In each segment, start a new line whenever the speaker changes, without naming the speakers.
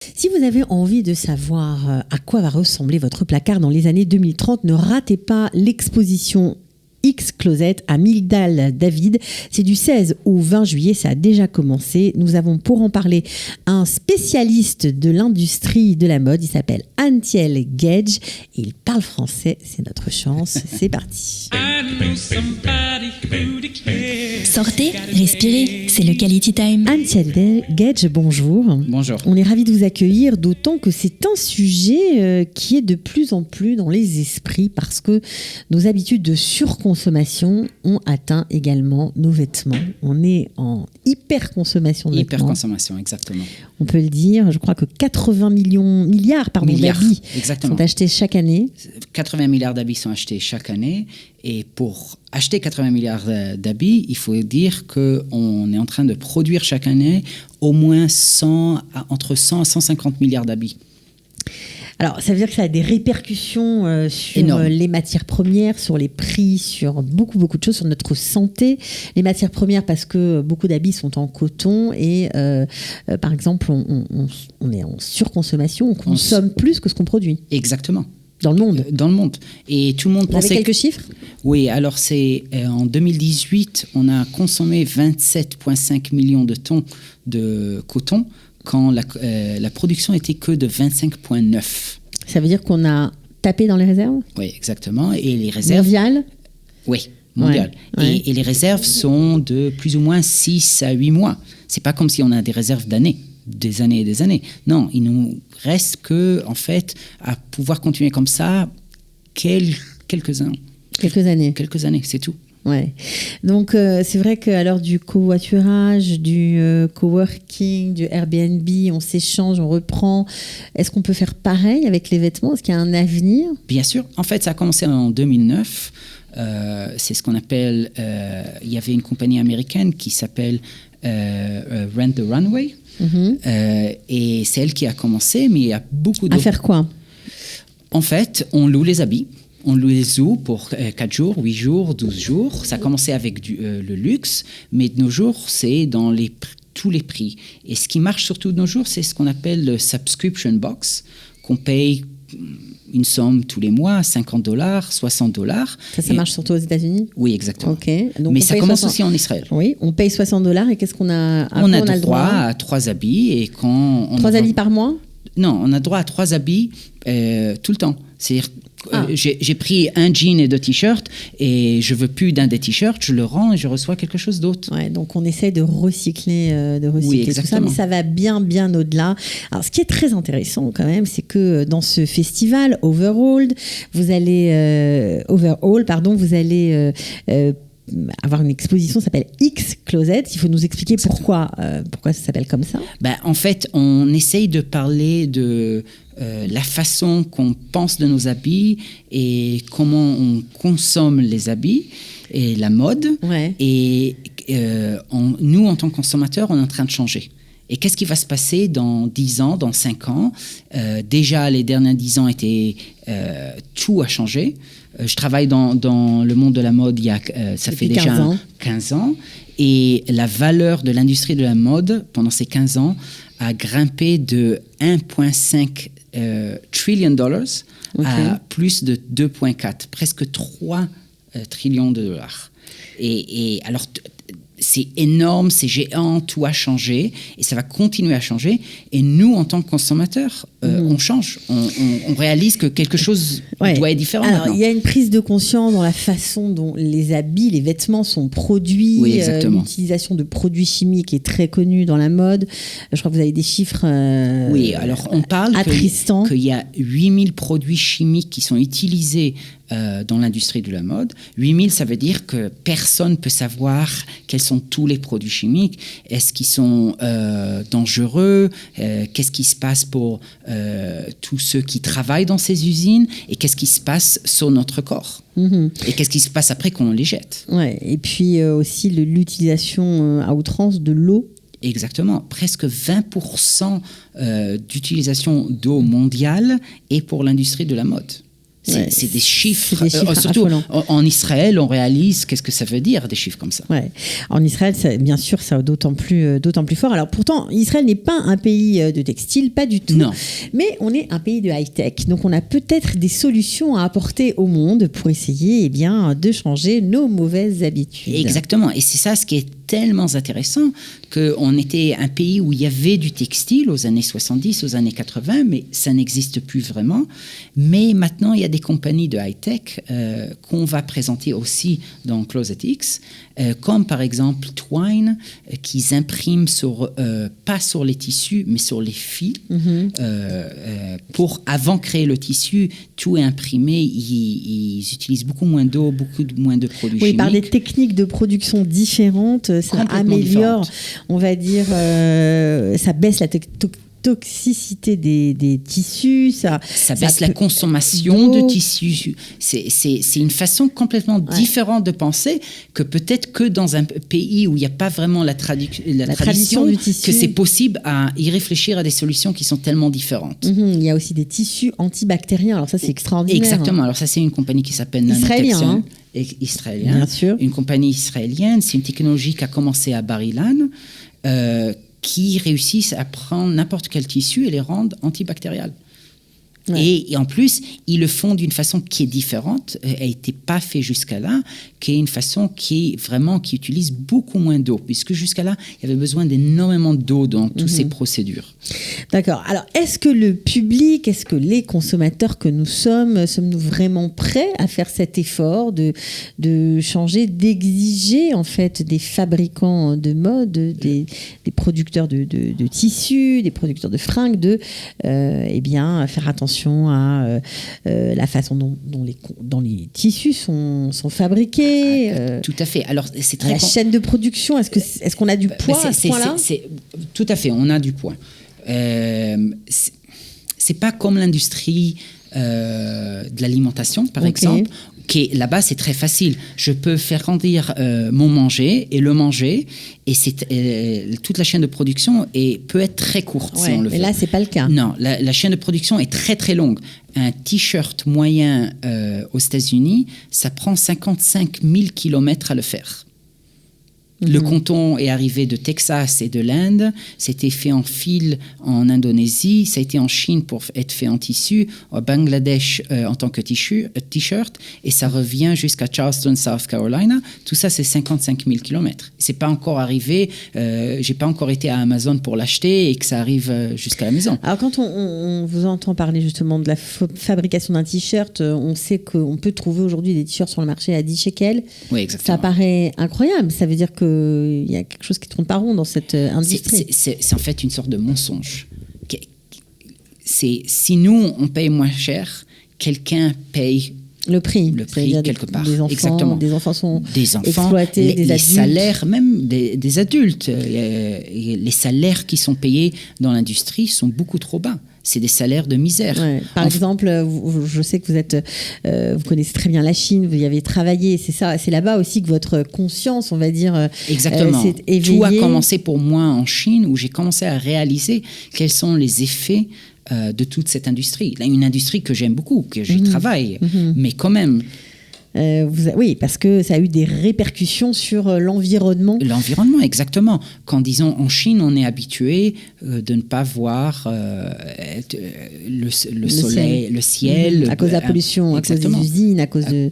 Si vous avez envie de savoir à quoi va ressembler votre placard dans les années 2030, ne ratez pas l'exposition X-Closet à Migdal David. C'est du 16 au 20 juillet, ça a déjà commencé. Nous avons pour en parler un spécialiste de l'industrie de la mode. Il s'appelle Anthiel Gage et il parle français. C'est notre chance. C'est parti.
Sortez, respirez, c'est le Quality Time.
Anthiel Gage, bonjour.
Bonjour.
On est ravis de vous accueillir, d'autant que c'est un sujet qui est de plus en plus dans les esprits parce que nos habitudes de surconsommation ont atteint également nos vêtements. On est en hyperconsommation de vêtements.
Hyperconsommation, exactement.
On peut le dire, je crois que 80 milliards d'habits sont achetés chaque année.
80 milliards d'habits sont achetés chaque année. Et pour acheter 80 milliards d'habits, il faut dire qu'on est en train de produire chaque année au moins entre 100 à 150 milliards d'habits.
Alors, ça veut dire que ça a des répercussions sur les matières premières, sur les prix, sur beaucoup de choses, sur notre santé. Les matières premières, parce que beaucoup d'habits sont en coton et, par exemple, on est en surconsommation, on consomme plus que ce qu'on produit.
Exactement.
Dans le monde.
Dans le monde. Et tout le monde pensait...
Vous avez quelques chiffres ?
Oui, alors c'est en 2018, on a consommé 27,5 millions de tonnes de coton quand la production était que de 25,9.
Ça veut dire qu'on a tapé dans les réserves ?
Oui, exactement. Et les réserves...
Mondiales ?
Oui, mondiales.
Ouais.
Et les réserves sont de plus ou moins 6 à 8 mois. C'est pas comme si on a des réserves d'années. Des années et des années. Non, il nous reste que, en fait, à pouvoir continuer comme ça quelques années. Quelques années, c'est tout.
Ouais. Donc, c'est vrai qu'à l'heure du covoiturage, du coworking, du Airbnb, on s'échange, on reprend. Est-ce qu'on peut faire pareil avec les vêtements ? Est-ce qu'il y a un avenir ?
Bien sûr. En fait, ça a commencé en 2009. C'est ce qu'on appelle... il y avait une compagnie américaine qui s'appelle Rent the Runway. Et c'est elle qui a commencé, mais il y a beaucoup d'autres...
À faire quoi ?
En fait, on loue les habits. On les loue pour 4 jours, 8 jours, 12 jours. Ça a commencé avec le luxe, mais de nos jours, c'est dans tous les prix. Et ce qui marche surtout de nos jours, c'est ce qu'on appelle le subscription box, qu'on paye une somme tous les mois, $50, $60.
Ça marche surtout aux États-Unis ?
Oui, exactement.
Okay. Donc
mais ça commence aussi en Israël.
Oui, on paye $60 et qu'est-ce qu'on a ?
On a le droit à 3 habits. Et quand
3 habits par mois ?
Non, on a droit à 3 habits tout le temps. C'est-à-dire, j'ai pris un jean et 2 t-shirts et je veux plus d'un des t-shirts, je le rends et je reçois quelque chose d'autre.
Ouais, donc on essaye de recycler
oui,
tout ça, mais ça va bien au-delà. Alors, ce qui est très intéressant quand même, c'est que dans ce festival Overhaul, vous allez avoir une exposition qui s'appelle X-Closet. Il faut nous expliquer pourquoi ça s'appelle comme ça.
En fait, on essaye de parler de la façon qu'on pense de nos habits et comment on consomme les habits et la mode.
Ouais.
Et nous, en tant que consommateurs, on est en train de changer. Et qu'est-ce qui va se passer dans 10 ans, dans 5 ans ? Déjà, les derniers 10 ans tout a changé. Je travaille dans le monde de la mode ça fait déjà 15 ans. Et la valeur de l'industrie de la mode, pendant ces 15 ans, a grimpé de 1,5 trillion dollars à plus de 2,4, presque 3 trillions de dollars. Et alors... c'est énorme, c'est géant, tout a changé et ça va continuer à changer. Et nous, en tant que consommateurs, on change. On réalise que quelque chose doit être différent.
Alors,
maintenant.
Il y a une prise de conscience dans la façon dont les habits, les vêtements sont produits.
Oui, exactement.
L'utilisation de produits chimiques est très connue dans la mode. Je crois que vous avez des chiffres
oui, alors on parle
attristants.
qu'il y a 8000 produits chimiques qui sont utilisés dans l'industrie de la mode. 8000, ça veut dire que personne ne peut savoir quels sont tous les produits chimiques. Est-ce qu'ils sont dangereux ? Qu'est-ce qui se passe pour tous ceux qui travaillent dans ces usines ? Et qu'est-ce qui se passe sur notre corps ? Et qu'est-ce qui se passe après qu'on les jette ?
Ouais. Et puis aussi l'utilisation à outrance de l'eau.
Exactement. Presque 20% d'utilisation d'eau mondiale est pour l'industrie de la mode. C'est des chiffres.
C'est des chiffres
surtout
affolants.
en Israël, on réalise qu'est-ce que ça veut dire, des chiffres comme ça.
Ouais. En Israël, bien sûr, ça d'autant plus fort. Alors pourtant, Israël n'est pas un pays de textile, pas du tout.
Non.
Mais on est un pays de high-tech. Donc on a peut-être des solutions à apporter au monde pour essayer de changer nos mauvaises habitudes.
Exactement. Et c'est ça ce qui est tellement intéressant, qu'on était un pays où il y avait du textile aux années 70, aux années 80, mais ça n'existe plus vraiment. Mais maintenant, il y a des compagnies de high-tech qu'on va présenter aussi dans Closet X, comme par exemple Twine, qui impriment pas sur les tissus, mais sur les fils. Pour, avant de créer le tissu, tout est imprimé. Ils utilisent beaucoup moins d'eau, moins de produits chimiques.
Par des techniques de production différentes, ça améliore, on va dire, ça baisse la toxicité des tissus, ça
baisse la consommation de tissus. C'est une façon complètement différente de penser, que peut-être que dans un pays où il n'y a pas vraiment la tradition
du tissu,
que c'est possible à y réfléchir à des solutions qui sont tellement différentes.
Il y a aussi des tissus antibactériens, alors ça c'est extraordinaire.
Exactement, alors ça c'est une compagnie qui s'appelle
Nanotexon.
Israélien,
bien sûr.
Une compagnie israélienne, c'est une technologie qui a commencé à Bar Ilan, qui réussissent à prendre n'importe quel tissu et les rendre antibactériels. Ouais. Et en plus, ils le font d'une façon qui est différente, n'a été pas fait jusqu'à là, qui est une façon qui utilise beaucoup moins d'eau, puisque jusqu'à là, il y avait besoin d'énormément d'eau dans toutes ces procédures.
D'accord. Alors, est-ce que le public, est-ce que les consommateurs que nous sommes-nous vraiment prêts à faire cet effort de changer, d'exiger en fait des fabricants de mode, des producteurs de tissus, des producteurs de fringues, faire attention à la façon dont les tissus sont fabriqués.
Tout à fait. Alors, c'est très
la chaîne de production, est-ce qu'on a du poids à ce point-là ?
Tout à fait, on a du poids. C'est pas comme l'industrie de l'alimentation, par exemple. Là-bas, c'est très facile. Je peux faire grandir mon manger et le manger, et toute la chaîne de production peut être très courte si on le fait.
Mais là, c'est pas le cas.
Non, la chaîne de production est très très longue. Un t-shirt moyen aux États-Unis, ça prend 55 000 kilomètres à le faire. Le coton est arrivé de Texas et de l'Inde. C'était fait en fil en Indonésie. Ça a été en Chine pour être fait en tissu, au Bangladesh en tant que t-shirt. Et ça revient jusqu'à Charleston, South Carolina. Tout ça, c'est 55 000 kilomètres. C'est pas encore arrivé. J'ai pas encore été à Amazon pour l'acheter et que ça arrive jusqu'à la maison.
Alors, quand on vous entend parler justement de la fabrication d'un t-shirt, on sait qu'on peut trouver aujourd'hui des t-shirts sur le marché à 10 shekels.
Oui, exactement.
Ça paraît incroyable. Ça veut dire que il y a quelque chose qui tourne pas rond dans cette industrie.
C'est en fait une sorte de mensonge. Si nous, on paye moins cher, quelqu'un paye
le prix
quelque part.
Exactement. Des enfants sont exploités, des
les
adultes.
Salaires même des adultes. Les salaires qui sont payés dans l'industrie sont beaucoup trop bas. C'est des salaires de misère.
Ouais. Par exemple, je sais que vous connaissez très bien la Chine, vous y avez travaillé. C'est là-bas aussi que votre conscience, on va dire,
exactement.
S'est éveillée.
Tout a commencé pour moi en Chine, où j'ai commencé à réaliser quels sont les effets de toute cette industrie. Là, une industrie que j'aime beaucoup, que j'y travaille, mais quand même.
Oui, parce que ça a eu des répercussions sur l'environnement.
L'environnement, exactement. Quand, disons, en Chine, on est habitué de ne pas voir le soleil, le ciel.
À cause de la pollution, à cause des usines, à cause de...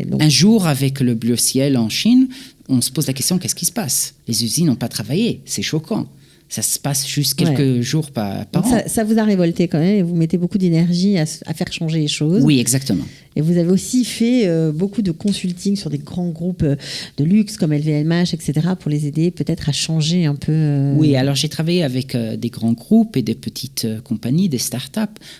Donc... Un jour, avec le bleu ciel en Chine, on se pose la question, qu'est-ce qui se passe ? Les usines n'ont pas travaillé, c'est choquant. Ça se passe juste quelques jours par an.
Ça vous a révolté quand même, et vous mettez beaucoup d'énergie à faire changer les choses.
Oui, exactement.
Et vous avez aussi fait beaucoup de consulting sur des grands groupes de luxe comme LVMH, etc., pour les aider peut-être à changer un peu.
Oui, alors j'ai travaillé avec des grands groupes et des petites compagnies, des startups,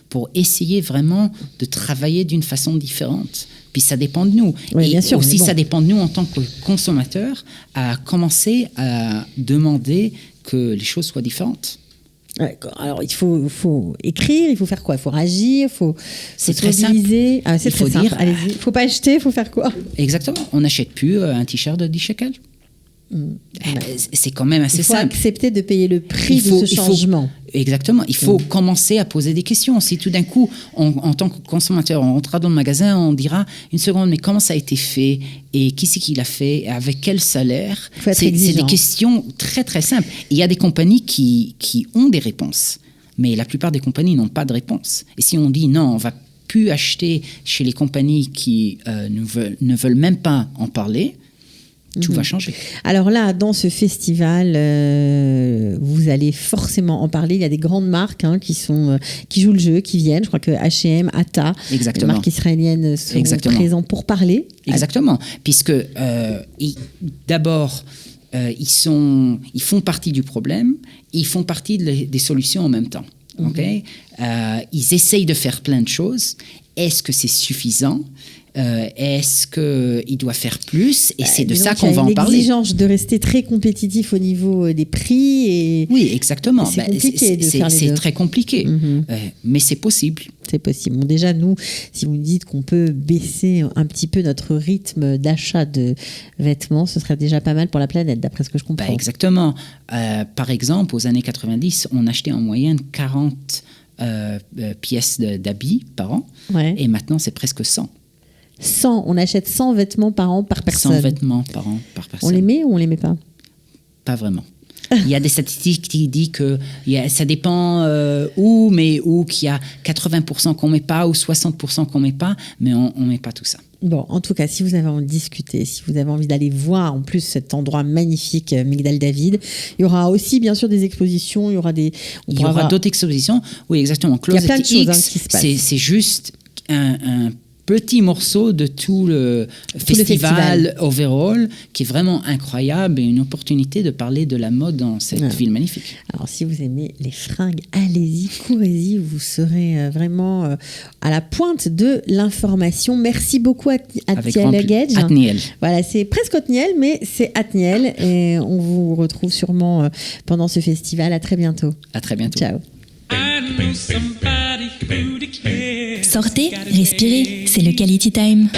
pour essayer vraiment de travailler d'une façon différente. Puis ça dépend de nous.
Oui,
et
bien sûr,
aussi, ça dépend de nous en tant que consommateurs à commencer à demander que les choses soient différentes.
Alors, il faut écrire, il faut faire quoi ? Il faut réagir, il faut
c'est très simple.
C'est très simple. Allez-y. Il ne faut pas acheter, il faut faire quoi ?
Exactement. On n'achète plus un t-shirt de 10 shekels. C'est quand même assez
Il faut
simple.
accepter de payer le prix de ce changement.
Exactement. Il faut commencer à poser des questions. Si tout d'un coup, en tant que consommateur, on rentrera dans le magasin, on dira une seconde, mais comment ça a été fait et qui c'est qui l'a fait et avec quel salaire? C'est des questions très très simples. Il y a des compagnies qui ont des réponses, mais la plupart des compagnies n'ont pas de réponse. Et si on dit non, on va plus acheter chez les compagnies qui ne veulent même pas en parler, tout va changer.
Alors là, dans ce festival, vous allez forcément en parler. Il y a des grandes marques qui jouent le jeu, qui viennent. Je crois que H&M, Ata, les marques israéliennes sont présentes pour parler.
Exactement. Puisque d'abord, ils font partie du problème, ils font partie des solutions en même temps. Okay? Ils essayent de faire plein de choses. Est-ce que c'est suffisant? Est-ce qu'il doit faire plus? Et c'est de ça qu'on va en parler.
Il y a une exigence de rester très compétitif au niveau des prix.
Oui, exactement.
C'est compliqué de faire les deux.
C'est très compliqué, mais c'est possible.
C'est possible. Bon, déjà, nous, si vous nous dites qu'on peut baisser un petit peu notre rythme d'achat de vêtements, ce serait déjà pas mal pour la planète, d'après ce que je comprends.
Exactement. Par exemple, aux années 90, on achetait en moyenne 40 pièces d'habits par an. Ouais. Et maintenant, c'est presque 100.
100, on achète 100 vêtements par an par personne.
100 vêtements par an par personne.
On les met ou on les met pas?
Pas vraiment. Il y a des statistiques qui disent que ça dépend où, mais où qu'il y a 80% qu'on met pas ou 60% qu'on met pas, mais on met pas tout ça.
Bon, en tout cas, si vous avez envie de discuter, si vous avez envie d'aller voir en plus cet endroit magnifique, Migdal David, il y aura aussi bien sûr des expositions, il y aura
d'autres expositions. Oui, exactement.
Il y a plein de choses qui se passent.
C'est juste un petit morceau de tout le festival overall qui est vraiment incroyable et une opportunité de parler de la mode dans cette ville magnifique.
Alors si vous aimez les fringues, allez-y, courez-y, vous serez vraiment à la pointe de l'information. Merci beaucoup à Atniel Gage.
Atniel.
Voilà, c'est presque Atniel, mais c'est Atniel et on vous retrouve sûrement pendant ce festival. À très bientôt.
À très bientôt.
Ciao.
Sortez, respirez, c'est le Quality Time.